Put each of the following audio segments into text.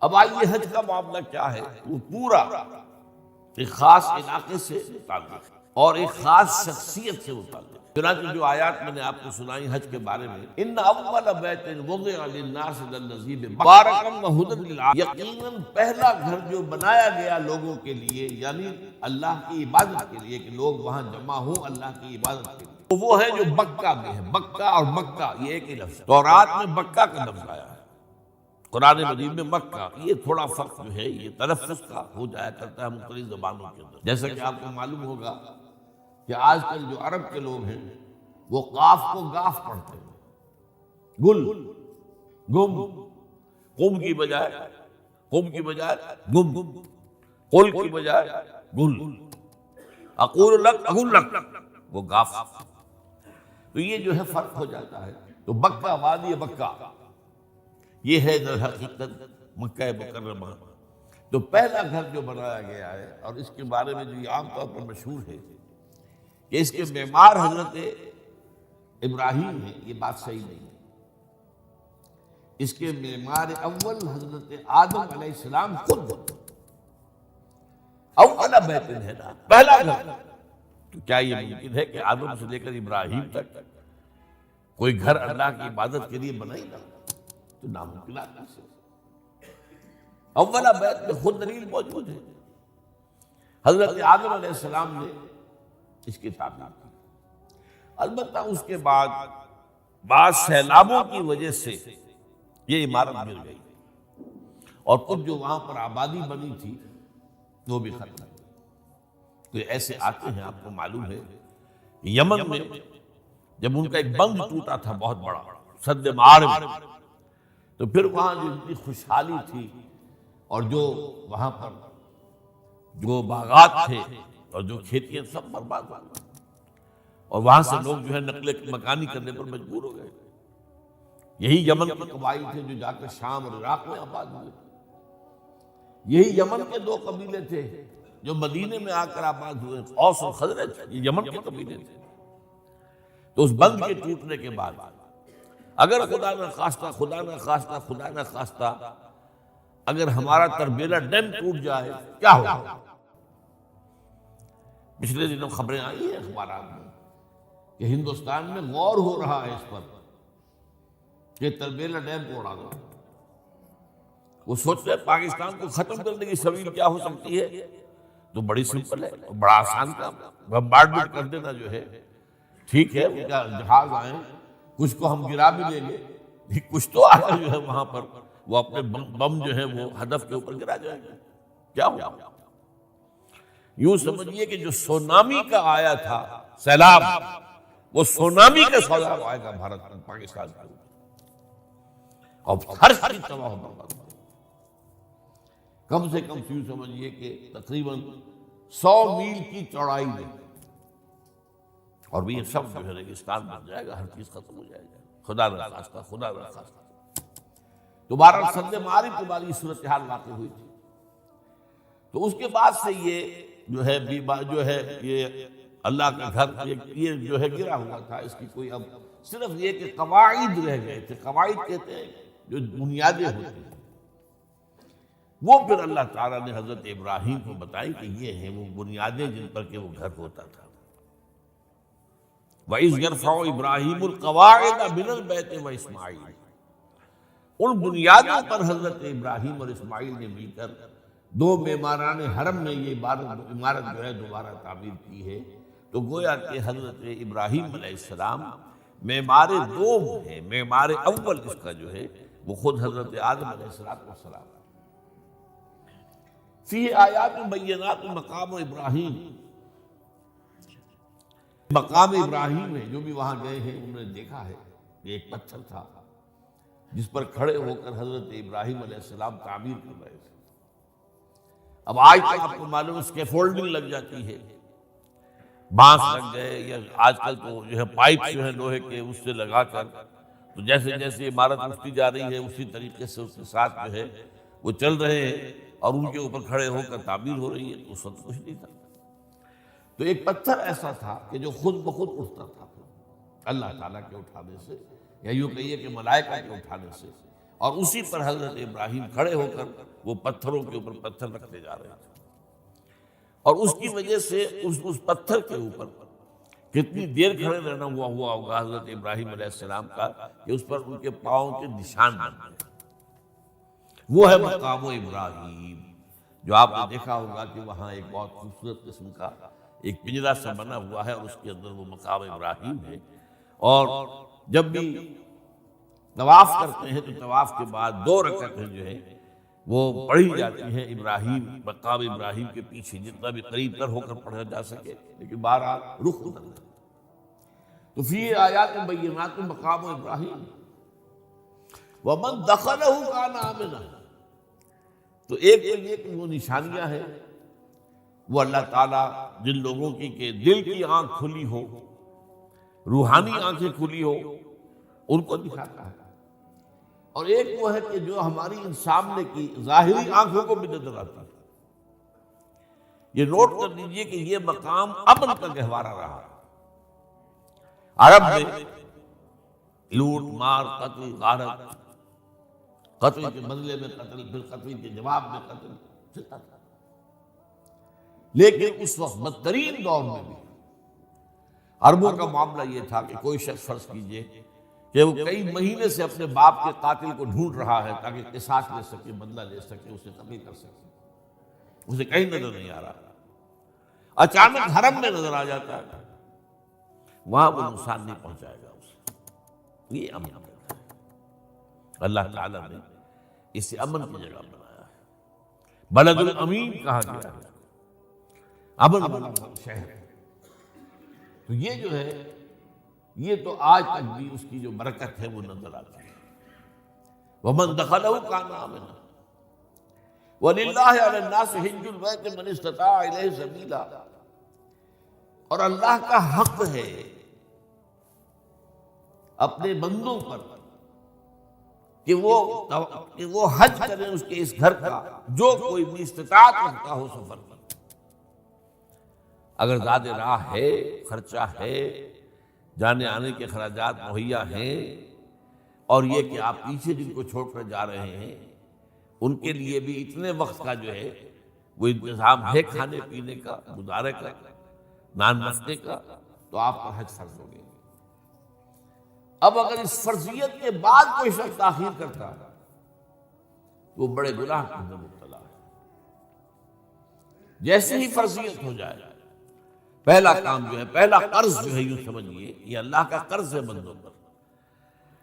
اب آئیے حج کا معاملہ کیا ہے؟ وہ پورا ایک خاص علاقے سے متعلق اور ایک خاص شخصیت سے متعلق۔ چنانچہ جو آیات میں نے آپ کو سنائی حج کے بارے میں، ان اول بیت وضع للناس للذی مبارکا وہدی للعالمین، یقیناً پہلا گھر جو بنایا گیا لوگوں کے لیے، یعنی اللہ کی عبادت کے لیے، کہ لوگ وہاں جمع ہوں اللہ کی عبادت کے لیے، تو وہ ہے جو بکہ میں ہے۔ بکہ اور مکہ یہ ایک ہی لفظ ہے۔ تورات میں بکہ کا لفظ آیا ہے، قرآن مجید میں مکہ۔ یہ تھوڑا فرق جو ہے یہ تلفظ کا ہو جایا کرتا ہے مختلف زبانوں کے اندر۔ جیسا کہ آپ کو معلوم ہوگا کہ آج کل جو عرب کے لوگ ہیں وہ قاف کو گاف پڑھتے ہیں، گل گم، قم کی بجائے گم، قل کی بجائے گل، اقول لک اقول لک، وہ گاف۔ تو یہ جو ہے فرق ہو جاتا ہے۔ تو بکہ، وادی بکہ، یہ ہے در حقیقت مکہ مکرمہ۔ تو پہلا گھر جو بنایا گیا ہے، اور اس کے بارے میں جو یہ عام طور پر مشہور ہے کہ اس کے معمار حضرت ابراہیم ہے، یہ بات صحیح نہیں ہے۔ اس کے معمار اول حضرت آدم علیہ السلام خود اول بیت ہے نا، پہلا گھر۔ تو کیا یہ ممکن ہے کہ آدم سے لے کر ابراہیم تک کوئی گھر اللہ کی عبادت کے لیے بنا ہی نہ؟ تو ناممکنات میں سے اولا بیت میں خود دلیل موجود ہے۔ حضرت آدم علیہ السلام نے اس کی تعمیر کی۔ البتہ اس کے بعد بعض سیلابوں کی وجہ سے یہ عمارت گر گئی، اور کچھ جو وہاں پر آبادی بنی تھی وہ بھی ختم ہو گئی۔ تو ایسے آتے ہیں، آپ کو معلوم ہے یمن میں جب ان کا ایک بند ٹوٹا تھا بہت بڑا، سد معارب، تو پھر وہاں جو اتنی خوشحالی تھی، اور جو وہاں پر جو باغات تھے اور جو کھیتیاں سب برباد ہو گئی، اور وہاں سے لوگ جو ہے نقل مکانی کرنے پر مجبور ہو گئے۔ یہی یمن کے قبائل تھے جو جا کر شام اور عراق میں آباد ہوئے۔ یہی یمن کے دو قبیلے تھے جو مدینے میں آ کر آباد ہوئے، اوس اور خزرج، یہ یمن کے قبیلے تھے۔ تو اس بند کے ٹوٹنے کے بعد اگر خدا نہ خواستہ اگر ہمارا تربیلا ڈیم ٹوٹ جائے کیا ہوگا؟ پچھلے دنوں خبریں آئی ہیں اخبارات میں کہ ہندوستان میں غور ہو رہا ہے اس پر کہ تربیلا ڈیم کو اڑا دو۔ وہ سوچتے ہیں پاکستان کو ختم کرنے کی سبیل کیا ہو سکتی ہے؟ تو بڑی سمپل ہے، بڑا آسان کام، بمبارڈمنٹ کر دینا جو ہے۔ ٹھیک ہے، ان کا جہاز آئیں، کچھ کو ہم گرا بھی دیں گے، کچھ تو آگے جو ہے وہاں پر وہ اپنے بم جو ہے وہ ہدف کے اوپر گرا جائے گا، کیا ہوگا؟ یوں سمجھیے کہ جو سونامی کا آیا تھا سیلاب، وہ سونامی کا سیلاب آئے گا بھارت میں، پاکستان کے اوپر، اور ہر چیز تباہ و برباد ہوگا۔ کم سے کم یوں سمجھیے کہ تقریباً 100 میل کی چوڑائی میں، اور بھی یہ سب جو ہے ریگستان بن جائے گا، ہر چیز ختم ہو جائے گا، خدا نہ خواستہ۔ تو بہرحال سد معارب کے بعد یہ صورتحال واقع ہوئی تھی۔ تو اس کے بعد سے یہ جو ہے یہ اللہ کا گھر یہ جو ہے گرا ہوا تھا۔ اس کی کوئی اب صرف یہ کہ قواعد رہ گئے تھے۔ قواعد کہتے ہیں جو بنیادیں ہوتی ہیں، وہ پھر اللہ تعالیٰ نے حضرت ابراہیم کو بتائی کہ یہ ہیں وہ بنیادیں جن پر کہ وہ گھر ہوتا تھا۔ وَإِذْ يَرْفَعُ إِبْرَاهِيمُ الْقَوَاعِدَ مِنَ الْبَيْتِ وَإِسْمَاعِيلُ، ان بنیادوں پر حضرت ابراہیم اور اسماعیل نے مل کر دو معماران حرم نے یہ عمارت جو ہے دوبارہ تعمیر کی ہے۔ تو گویا کہ حضرت ابراہیم علیہ السلام معمار دوم ہے، معمار اول اس کا جو ہے وہ خود حضرت آدم علیہ السلام۔ فی آیات بینات مقام ابراہیم، مقام ابراہیم میں جو بھی وہاں گئے ہیں انہوں نے دیکھا ہے کہ ایک پتھر تھا جس پر کھڑے ہو کر حضرت ابراہیم علیہ السلام تعمیر کر رہے تھے۔ اب آج تو آپ کو معلوم اسکیفولڈنگ لگ جاتی ہے، بانس لگ گئے، یا آج کل تو جو ہے پائپ جو ہے لوہے کے اس سے لگا کر، تو جیسے جیسے عمارت اٹھتی جا رہی ہے اسی طریقے سے اس کے ساتھ جو ہے وہ چل رہے ہیں، اور ان کے اوپر کھڑے ہو کر تعمیر ہو رہی ہے۔ تو اس وقت کچھ نہیں تھا، تو ایک پتھر ایسا تھا کہ جو خود بخود اٹھتا تھا اللہ تعالیٰ کے اٹھانے سے، یا یوں کہیے کہ ملائکہ کے اٹھانے سے، اور اسی پر حضرت ابراہیم کھڑے ہو کر وہ پتھروں کے اوپر پتھر رکھتے جا رہے تھے، اور اس کی وجہ سے اس پتھر کے اوپر کتنی دیر کھڑے رہنا ہوا ہوگا حضرت ابراہیم علیہ السلام کا کہ اس پر ان کے پاؤں کے نشان بن گئے۔ وہ ہے مقام ابراہیم، جو آپ نے دیکھا ہوگا کہ وہاں ایک بہت خوبصورت قسم کا ایک پنجرا سا بنا ہوا ہے، اور اس کے اندر وہ مقام ابراہیم ہے۔ اور جب بھی طواف کرتے ہیں تو طواف کے بعد 2 رکعتیں جو ہے وہ پڑھی جاتی ہیں ابراہیم، مقام ابراہیم کے پیچھے، جتنا بھی قریب تر ہو کر پڑھا جا سکے، لیکن بہرحال رخ بدل ہے۔ تو فی آیات بینات مقام ابراہیم ومن دخلہ کان آمنا۔ تو ایک تو یہ کہ وہ نشانیاں ہیں، وہ اللہ تعالیٰ جن لوگوں کی کہ دل کی آنکھ کھلی ہو، روحانی آنکھیں کھلی ہو، ان کو دکھاتا ہے، اور ایک وہ ہے کہ جو ہماری ان سامنے کی ظاہری آنکھوں کو بھی نظر آتا ہے۔ یہ نوٹ کر لیجئے کہ یہ مقام امن کا گہوارہ رہا۔ عرب میں لوٹ مار، قتل، غارت، قتل کے بدلے میں قتل، پھر قتل کے جواب میں قتل چلتا تھا، لیکن اس وقت بدترین دور میں بھی عربوں کا معاملہ یہ تھا کہ کوئی شخص فرض کیجئے کہ وہ کئی مہینے سے اپنے باپ کے قاتل کو ڈھونڈ رہا ہے تاکہ قصاص لے سکے، بدلہ لے سکے، اسے قتل کر سکے، اسے کہیں نظر نہیں آ رہا، اچانک حرم میں نظر آ جاتا ہے، وہاں وہ نقصان نہیں پہنچائے گا اسے۔ یہ امن ہے، اللہ تعالیٰ نے اسے امن کی جگہ بنایا ہے، بلد الامین کہا گیا ہے، امن والا شہر۔ تو یہ جو ہے، یہ تو آج تک بھی اس کی جو برکت ہے وہ نظر آتی ہے۔ وَمَن دَخَلَهُ كَانَ آمِنًا وَلِلَّهِ عَلَى النَّاسِ حِجُّ الْبَيْتِ مَنِ اسْتَطَاعَ إِلَيْهِ سَبِيلًا۔ اور اللہ کا حق ہے اپنے بندوں پر کہ وہ حج کریں اس کے اس گھر کا، جو کوئی بھی استطاعت رکھتا ہو سفر پر۔ اگر زیادہ راہ ہے، خرچہ ہے، جانے آنے کے اخراجات مہیا ہیں، اور یہ کہ آپ پیچھے جن کو چھوڑ کر جا رہے ہیں ان کے لیے بھی اتنے وقت کا جو ہے وہ انتظام ہے کھانے پینے کا، گزارے کا، نان نفقے کا، تو آپ پر حج فرض ہو گئے۔ اب اگر اس فرضیت کے بعد کوئی شخص تاخیر کرتا ہے تو وہ بڑے گناہ کے اندر مبتلا ہے۔ جیسے ہی فرضیت ہو جائے، پہلا کام جو ہے، پہلا قرض جو ہے، یوں سمجھیے یہ اللہ کا قرض ہے بندوں پر۔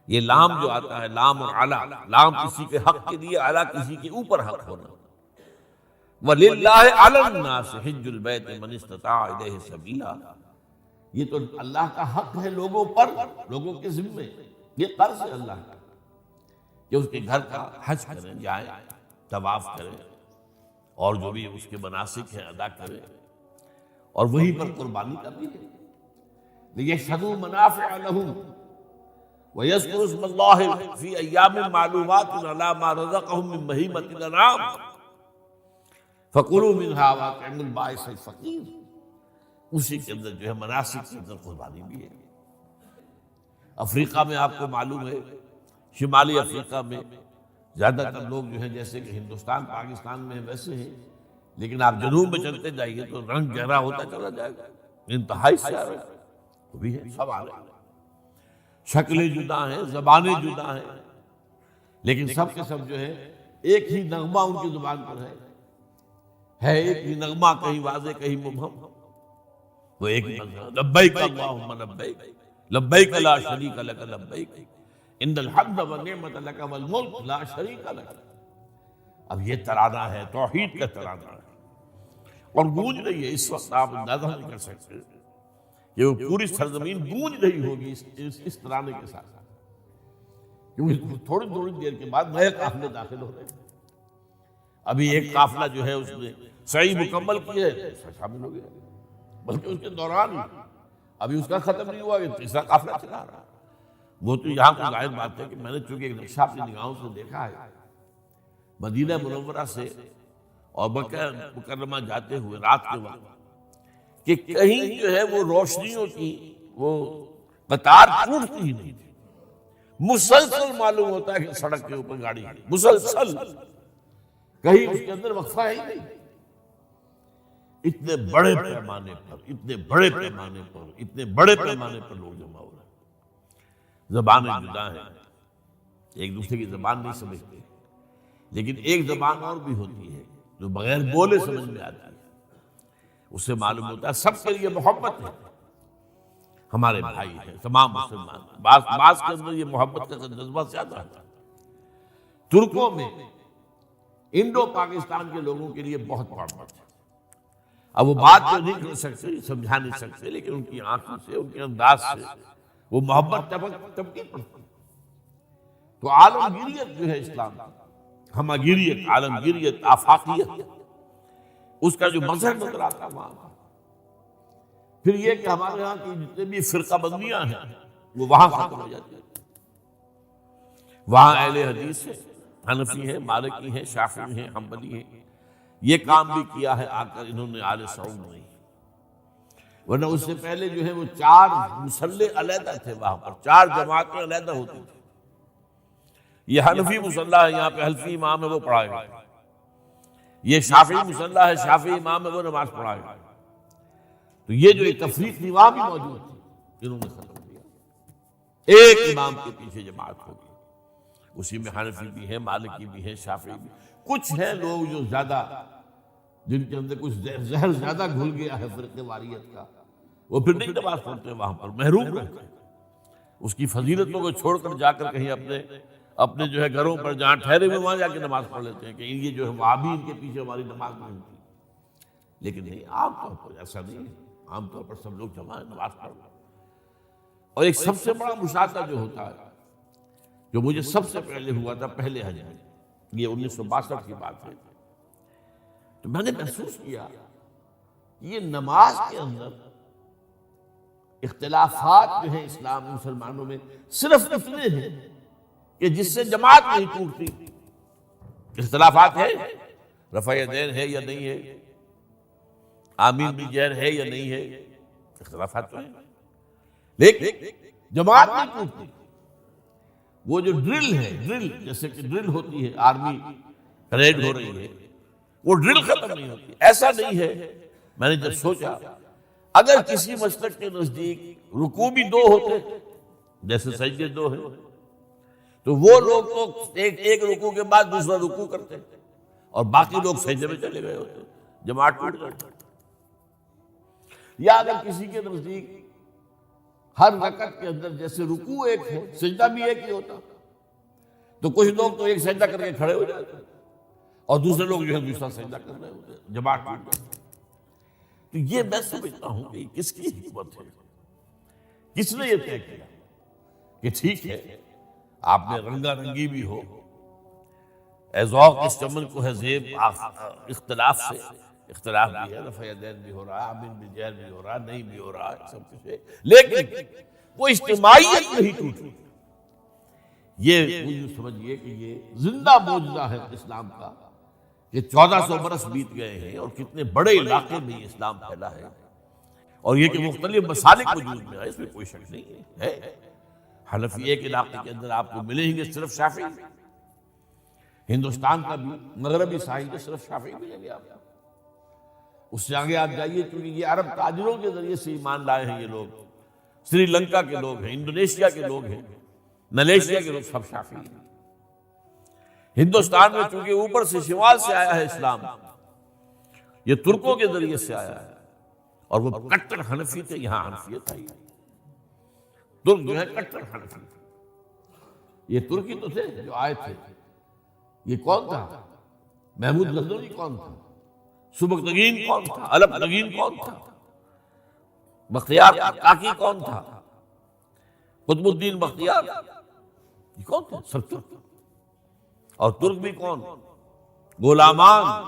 یہ لام جو آتا ہے، لام اور علا، لام کسی کے حق کے لیے، علا کسی کے اوپر حق ہونا۔ وَلِلَّهِ عَلَى النَّاسِ حِجُّ الْبَيْتِ مَنِ اسْتَطَاعَ إِلَيْهِ سَبِيلًا۔ یہ تو اللہ کا حق ہے لوگوں پر، لوگوں کے ذمے، یہ قرض ہے اللہ کا کہ اس کے گھر کا حج کریں، جائیں، طواف کریں، اور جو بھی اس کے مناسک ہیں ادا کریں، اور وہیں پر قربانی کا بھی ہے۔ لِيَشْهَدُوا مَنَافِعَ لَهُمْ وَيَذْكُرُوا اسْمَ اللَّهِ فِي أَيَّامٍ مَّعْلُومَاتٍ عَلَىٰ مَا رَزَقَهُم مِّن بَهِيمَةِ الْأَنْعَامِ فَكُلُوا مِنْهَا وَأَطْعِمُوا الْبَائِسَ الْفَقِيرَ۔ اسی کے اندر جو ہے مناسک کے اندر قربانی بھی ہے۔ افریقہ میں آپ کو معلوم ہے، شمالی افریقہ میں زیادہ تر لوگ جو ہیں جیسے کہ ہندوستان پاکستان میں ویسے ہیں، لیکن آپ جنوب میں چلتے جائیے تو رنگ گہرا ہوتا چلا جائے گا، انتہائی سیاہ وہ بھی ہے، سب آ رہے ہیں، شکلیں جدا ہیں، زبانیں جدا ہیں، لیکن سب کے سب جو ہے ایک ہی نغمہ ان کی زبان پر ہے ایک ہی نغمہ، کہیں واضح کہیں مبہم، وہ ایک ہی مذہب، لبیک اللہم لبیک لبیک لا شریک لک لبیک ان الحمد والنعمت لک والملک لا شریک لک۔ اب یہ ترانہ ہے، توحید کا ترانہ ہے، اور گونج رہی ہے اس وقت، آپ اندازہ نہیں کر سکتے کہ وہ پوری سرزمین گونج رہی ہوگی اس ترانے کے ساتھ، کیونکہ تھوڑی تھوڑی دیر کے بعد نئے قافلے داخل ہو رہے ہیں۔ ابھی ایک قافلہ جو ہے اس نے سعی مکمل کی ہے، شامل ہو گیا، بلکہ اس کے دوران ابھی اس کا ختم نہیں ہوا کہ تیسرا قافلہ چلا رہا۔ وہ تو یہاں کو ظاہر بات ہے کہ میں نے چونکہ ایک نقشہ اپنی نگاہوں سے دیکھا ہے، مدینہ منورہ سے اور مکہ مکرمہ جاتے ہوئے رات کے وقت، کہ کہیں جو ہے وہ روشنیوں کی وہ قطار ٹوٹتی ہی نہیں تھی، مسلسل معلوم ہوتا ہے کہ سڑک کے اوپر گاڑی ہے، مسلسل، کہیں اس کے اندر وقفہ ہی نہیں۔ اتنے بڑے پیمانے پر، اتنے بڑے پیمانے پر، اتنے بڑے پیمانے پر لوگ جمع ہو رہے ہیں۔ زبانیں جدا ہیں، ایک دوسرے کی زبان نہیں سمجھتے، لیکن ایک زبان اور بھی ہوتی ہے جو بغیر بولے سمجھ میں آتی ہے۔ اس سے معلوم ہوتا ہے سب کے لیے محبت ہے، ہمارے بھائی ہیں تمام مسلمان۔ بعض کے اندر یہ محبت کا جذبہ زیادہ ہے۔ ترکوں میں انڈو پاکستان کے لوگوں کے لیے بہت محبت ہے۔ اب وہ بات تو نہیں کر سکتے، سمجھا نہیں سکتے، لیکن ان کی آنکھوں سے، ان کے انداز سے وہ محبت ٹپکی پڑتی۔ تو عالمگیریت جو ہے اسلام کی، ہمگیریت، عالمگیریت، آفاقیت، اس کا جو مظہر نظر آتا ہے وہاں۔ پھر یہ کہ ہمارے یہاں کی جتنے بھی فرقہ بندیاں ہیں وہ وہاں ختم ہو جاتی ہیں۔ وہاں اہل حدیث ہیں، حنفی ہیں، مالکی ہیں، شافعی ہیں، حنبلی ہیں۔ یہ کام بھی کیا ہے آ کر انہوں نے آل سعود میں، ورنہ اس سے پہلے جو ہے وہ 4 مصلے علیحدہ تھے، وہاں پر 4 جماعتیں علیحدہ ہوتی تھیں۔ یہ حنفی مصلی ہے، یہاں پہ حنفی امام ہے وہ پڑھائے گا، یہ شافعی مصلی ہے، شافعی امام ہے وہ نماز پڑھائے گا۔ تو یہ جو ایک تفریق تھی وہاں بھی موجود تھی، انہوں نے ختم کیا۔ ایک امام کے پیچھے جماعت ہوگی، اسی میں حنفی بھی ہے، مالکی بھی ہے، شافعی بھی۔ کچھ ہیں لوگ جو زیادہ، جن کے اندر کچھ زہر زیادہ گھل گیا ہے فرقے واریت کا، وہ پھر نہیں نماز پڑھتے، وہاں پر محروم رہتے ہیں۔ اس کی فضیلتوں کو چھوڑ کر جا کر کہیں اپنے جو ہے گھروں پر جہاں ٹھہرے ہوئے وہاں جا کے نماز پڑھ لیتے ہیں کہ یہ جو ہے وہابی ان کے پیچھے ہماری نماز نہیں ہوتی۔ لیکن نہیں، عام طور پر ایسا نہیں ہے، عام طور پر سب لوگ جمع ہیں، نماز پڑھ رہے ہیں۔ اور ایک سب سے بڑا مشاہدہ جو ہوتا ہے، جو مجھے سب سے پہلے ہوا تھا پہلے حج میں، یہ 1962 کی بات ہے، تو میں نے محسوس کیا یہ نماز کے اندر اختلافات جو ہیں اسلام مسلمانوں میں صرف اتنے ہیں کہ جس سے جماعت نہیں ٹوٹتی۔ اختلافات ہے، رفع یدین ہے یا نہیں ہے، آمین بالجہر ہے یا نہیں ہے، اختلافات تو ہیں، لیکن جماعت نہیں ٹوٹتی۔ وہ جو ڈرل ہے، ڈرل جیسے کہ ڈرل ہوتی ہے، آرمی پریڈ ہو رہی ہے، وہ ڈرل ختم نہیں ہوتی۔ ایسا نہیں ہے، میں نے جب سوچا اگر کسی مسلک کے نزدیک رکوع بھی 2 ہوتے جیسے سجدے 2 ہیں، تو وہ لوگ تو ایک رکوع کے بعد دوسرا رکوع کرتے اور باقی لوگ سجدے میں چلے گئے ہوتے، جماعت ٹوٹ گئی۔ یا اگر کسی کے نزدیک ہر رکعت کے اندر جیسے رکوع ایک ہے، سجدہ بھی ایک ہی ہوتا، تو کچھ لوگ تو ایک سجدہ کر کے کھڑے ہو جاتے اور دوسرے لوگ جو ہے دوسرا سجدہ کر رہے ہوتے، جماعت ٹوٹ جاتی۔ تو یہ میں سمجھتا ہوں کہ کس کی حکمت ہے، کس نے یہ طے کیا کہ ٹھیک ہے آپ نے رنگا رنگی بھی ہو، اے ذوق اس چمن کو ہے زیب، اختلاف سے اختلاف بھی ہے، رفع یدین بھی ہو رہا ہے، آمین بالجہر بھی ہو رہا ہے، نہیں بھی ہو رہا ہے، سب کچھ ہے، لیکن وہ اجتماعیت نہیں ٹوٹی۔ یہ سمجھئے کہ یہ زندہ معجزہ ہے اسلام کا، کہ 1400 برس بیت گئے ہیں اور کتنے بڑے علاقے میں یہ اسلام پھیلا ہے، اور یہ کہ مختلف مسالک وجود میں ہے، اس میں کوئی شک نہیں ہے۔ حنفی ایک علاقے کے اندر آپ کو ملیں گے صرف شافعی، ہندوستان کا بھی مغربی ساحل کے صرف شافعی ملیں گے آپ کو۔ اس سے آگے آپ جائیے، کیونکہ یہ عرب تاجروں کے ذریعے سے ایمان لائے ہیں یہ لوگ، سری لنکا کے لوگ ہیں، انڈونیشیا کے لوگ ہیں، ملیشیا کے لوگ، سب شافعی ہیں۔ ہندوستان میں چونکہ اوپر سے شمال سے آیا ہے اسلام، یہ ترکوں کے ذریعے سے آیا ہے، اور وہ کٹر حنفی تھے، یہاں حنفیت آئی۔ ترک جو ہے کٹر حنفی تھے، یہ ترکی تو تھے جو آئے تھے۔ یہ کون تھا؟ محمود غزنوی کون تھا؟ سبکتگین کون تھا؟ الپتگین کون تھا؟ بختیار کاکی کون تھا؟ قطب الدین بختیار، یہ کون تھے؟ سب ترک۔ اور ترک بھی کون؟ غلامان،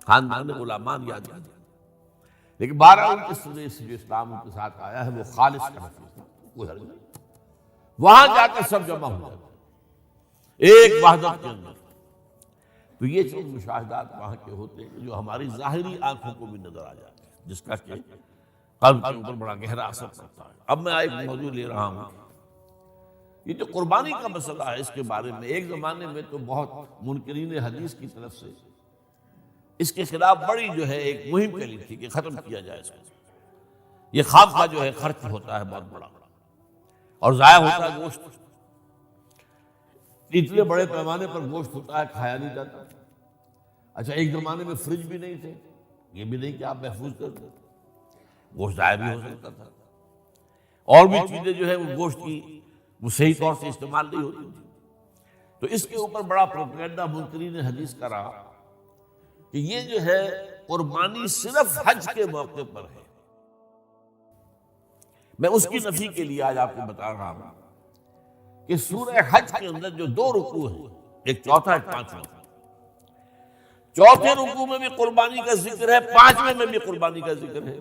خاندان غلامان یاد یاد۔ لیکن 12 ان کے سنے سے جو اسلام ان کے ساتھ آیا ہے وہ خالص حنفی تھا، کوئی حرج نہیں۔ وہاں جا کر سب جمع ہو جاتے ایک وحدت کے اندر۔ تو یہ چیز مشاہدات وہاں کے ہوتے ہیں جو ہماری ظاہری آنکھوں کو بھی نظر آ جاتے ہیں، جس کا کہ قلب کے اوپر بڑا گہرا اثر پڑتا ہے۔ اب میں ایک موضوع لے رہا ہوں یہ جو قربانی کا مسئلہ ہے اس کے بارے میں ایک زمانے میں تو بہت منکرین حدیث کی طرف سے اس کے خلاف بڑی جو ہے ایک مہم چلی تھی کہ ختم کیا جائے اس کو، یہ خواب کا جو ہے خرچ ہوتا ہے بہت بڑا اور ضائع ہوتا ہے گوشت، اتنے بڑے پیمانے پر گوشت ہوتا ہے کھایا نہیں جاتا۔ اچھا ایک زمانے میں فریج بھی نہیں تھے، یہ بھی نہیں کہ آپ محفوظ کر دیں، گوشت ضائع بھی ہو سکتا تھا، اور بھی چیزیں جو ہے وہ گوشت کی وہ صحیح طور سے استعمال نہیں ہوتی تھی۔ تو اس کے اوپر بڑا پروپیگنڈا منکرین حدیث کا رہا کہ یہ جو ہے قربانی صرف حج کے موقع پر ہے۔ میں اس کی نفی کے لیے آج آپ کو بتا رہا ہوں کہ سورہ حج کے اندر جو 2 رکوع ہیں، ایک چوتھا ایک پانچواں، چوتھے رکوع میں بھی قربانی کا ذکر ہے، پانچویں میں بھی قربانی کا ذکر ہے۔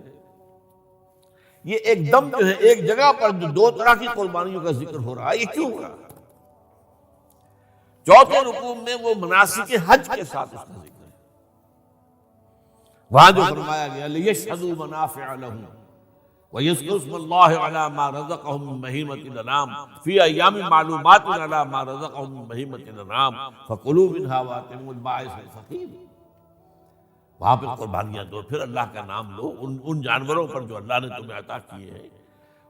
یہ ایک دم جو ہے ایک جگہ پر جو 2 طرح کی قربانیوں کا ذکر ہو رہا ہے، یہ کیوں ہو رہا ہے؟ چوتھے رکوع میں وہ مناسک حج کے ساتھ اس کا ذکر ہے، وہاں جو فرمایا گیا لِيَشْهَدُوا مَنَافِعَ لَهُمْ وَيَذْكُرُوا اسْمَ اللَّهِ عَلَى مَا رَزَقَهُم مِّن بَهِيمَةِ الْأَنْعَامِ فِي أَيَّامٍ مَّعْلُومَاتٍ عَلَى مَا رَزَقَهُم مِّن بَهِيمَةِ الْأَنْعَامِ فَكُلُوا مِنْهَا وَأَطْعِمُوا الْبَائِسَ الْفَقِيرَ۔ وہاں پہ قربانیاں دو، پھر اللہ کا نام لو، ان جانوروں پر جو اللہ نے تمہیں عطا کیے ہیں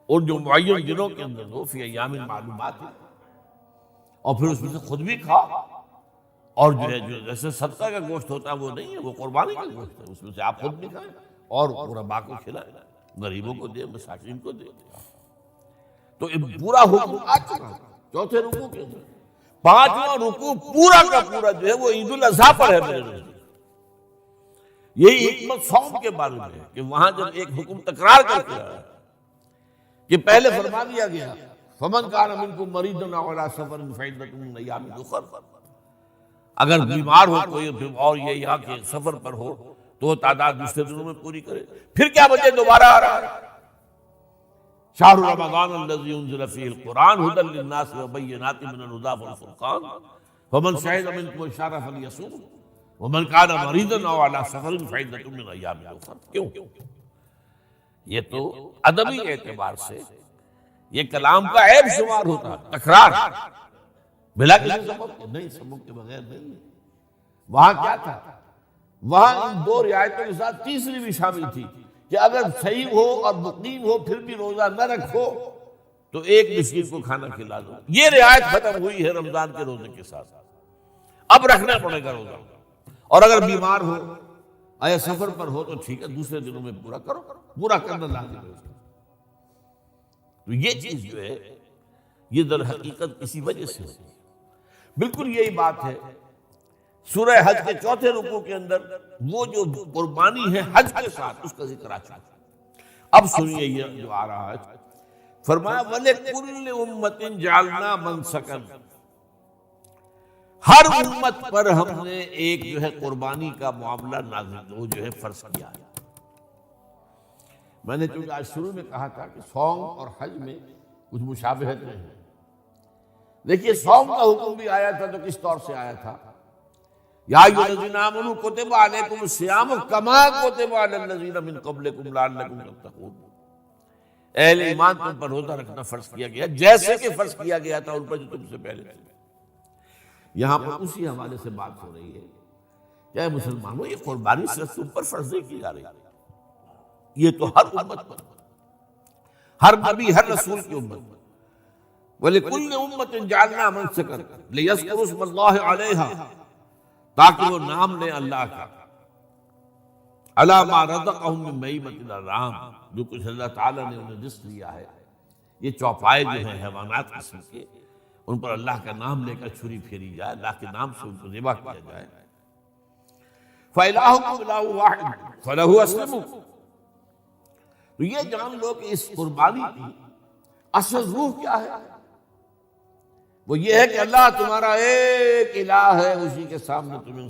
ان جو معین دنوں کے اندر دو، فی ایام معلومات، اور پھر اس میں سے خود بھی کھا، اور جو ہے جو جیسے صدقہ کا گوشت ہوتا ہے وہ نہیں ہے، وہ قربانی کا گوشت ہے، اس میں سے آپ خود بھی کھائیں اور غرباء کو کھلائیں، غریبوں کو دیں، مساکین کو دیں۔ تو پورا حکم آ چکا چوتھے رکوع کے اندر۔ پانچواں رکوع پورا کا پورا جو ہے وہ عید الاضحیٰ پر ہے میرے نزدیک۔ یہی حکمت صوم کے بارے میں ہے کہ وہاں جب ایک حکم تکرار کر کے آیا کہ پہلے فرما دیا گیا فَمَنْ كَانَ مِنْكُمْ مَرِيضًا أَوْ عَلَىٰ سَفَرٍ فَعِدَّةٌ مِّنْ أَيَّامٍ أُخَرَ، اگر بیمار ہو کوئی اور یہ یہاں کے سفر پر ہو تو وہ تعداد دوسرے دنوں میں پوری کرے۔ پھر کیا وجہ دوبارہ آ رہا ہے؟ شہر رمضان الذی انزل فیہ القرآن ھدی للناس وبینات من الھدی والفرقان فمن شہد منکم الشہر فلیصمہ ومن کان مریضا او علی سفر فعدۃ من ایام اخر۔ کیوں؟ یہ تو ادبی اعتبار سے یہ کلام کا عیب شمار ہوتا ہے، تکرار بلا کسی سبب کے، نہیں سبب کے بغیر نہیں۔ وہاں کیا تھا؟ وہاں ان 2 رعایتوں کے ساتھ تیسری بھی شامل تھی کہ اگر صحیح ہو اور مقیم ہو پھر بھی روزہ نہ رکھو تو ایک مسکین کو کھانا کھلا دو۔ یہ رعایت ختم ہوئی ہے رمضان کے روزے کے ساتھ، اب رکھنا پڑے گا روزہ، اور اگر بیمار ہو یا سفر پر ہو تو ٹھیک ہے دوسرے دنوں میں پورا کرو، پورا کرنا لازم ہے۔ تو یہ چیز جو ہے یہ در حقیقت کسی وجہ سے ہوتی ہے۔ بالکل یہی بات ہے سورہ حج کے چوتھے رکوع کے اندر وہ جو قربانی ہے حج کے ساتھ اس کا ذکر آ چکا۔ اب سنیے یہ جو آ رہا ہے، فرمایا وَلِكُلِّ أُمَّةٍ جَعَلْنَا مَنْسَكًا، ہر امت پر ہم نے ایک جو ہے قربانی کا معاملہ نازل وہ جو ہے فرض کیا ہے۔ میں نے چونکہ آج شروع میں کہا تھا کہ صوم اور حج میں کچھ مشابہت نہیں ہے۔ دیکھیے صوم کا حکم بھی آیا تھا تو کس طور سے آیا تھا؟ یا ایھا الذین آمنوا کتب علیکم الصیام کما کتب علی الذین من قبلکم لعلکم تتقون، اہل ایمان تم پر روزہ رکھنا فرض کیا گیا جیسے کہ فرض کیا گیا تھا ان پر جو تم سے پہلے تھے۔ یہاں پر اسی حوالے سے بات ہو رہی ہے کہ مسلمانوں یہ قربانی صرف تم پر فرض نہیں کی جا رہی، یہ تو ہر امت پر، ہر نبی ہر رسول کی امت پر۔ وَلِكُلِّ أُمَّةٍ جَعَلْنَا مَنْسَكًا لِيَذْكُرُوا اسْمَ اللَّهِ عَلَيْهَا، تاکہ وہ نام لیں اللہ کا، عَلَىٰ مَا رَزَقَهُم مِّن بَهِیمَةِ الْأَنْعَامِ، جو کچھ اللہ تعالیٰ نے انہیں رزق دیا ہے۔ یہ چوپائے جو ہیں حیوانات قسم کے، ان پر اللہ کا نام لے کر چھری پھیری جائے، اللہ کے نام سے ان کو ذبح کیا جائے۔ فَإِلَٰهُكُمْ إِلَٰهٌ وَاحِدٌ فَلَهُ أَسْلِمُوا۔ تو یہ جان لو کہ اس قربانی کی اصل روح کیا ہے؟ وہ یہ ہے کہ اللہ تمہارا ایک الہ ہے، اسی کے سامنے تمہیں